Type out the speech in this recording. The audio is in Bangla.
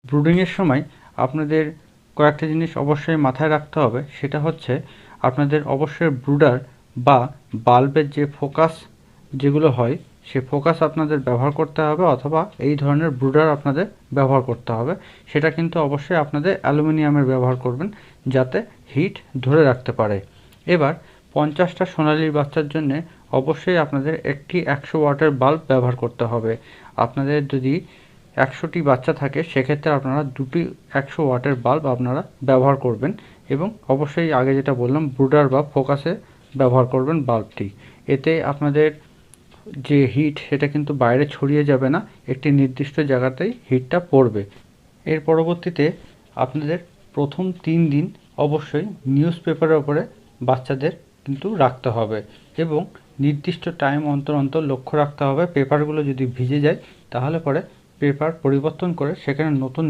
ব্রুডিংয়ের সময় আপনাদের কয়েকটা জিনিস অবশ্যই মাথায় রাখতে হবে। সেটা হচ্ছে আপনাদের অবশ্যই ব্রুডার বা বাল্বের যে ফোকাস যেগুলো হয় সে ফোকাস আপনাদের ব্যবহার করতে হবে, অথবা এই ধরনের ব্রুডার আপনাদের ব্যবহার করতে হবে। সেটা কিন্তু অবশ্যই আপনাদের অ্যালুমিনিয়ামের ব্যবহার করবেন, যাতে হিট ধরে রাখতে পারে। এবার 50টা সোনালির বাচ্চার জন্য অবশ্যই আপনাদের একটি 100 ওয়াটের বাল্ব ব্যবহার করতে হবে। আপনাদের যদি 100টি বাচ্চা থাকে সেক্ষেত্রে আপনারা দুটি 100 ওয়াটের বাল্ব আপনারা ব্যবহার করবেন, এবং অবশ্যই আগে যেটা বললাম ব্রুডার বা ফোকাসে ব্যবহার করবেন বাল্বটি। এতে আপনাদের যে হিট সেটা কিন্তু বাইরে ছড়িয়ে যাবে না, একটি নির্দিষ্ট জায়গাতেই হিটটা পড়বে। এর পরবর্তীতে আপনাদের প্রথম 3 দিন অবশ্যই নিউজ পেপারের ওপরে বাচ্চাদের কিন্তু রাখতে হবে, এবং নির্দিষ্ট টাইম অন্তর অন্তর লক্ষ্য রাখতে হবে। পেপারগুলো যদি ভিজে যায় তাহলে পরে পেপার পরিবর্তন করে সেখানে নতুন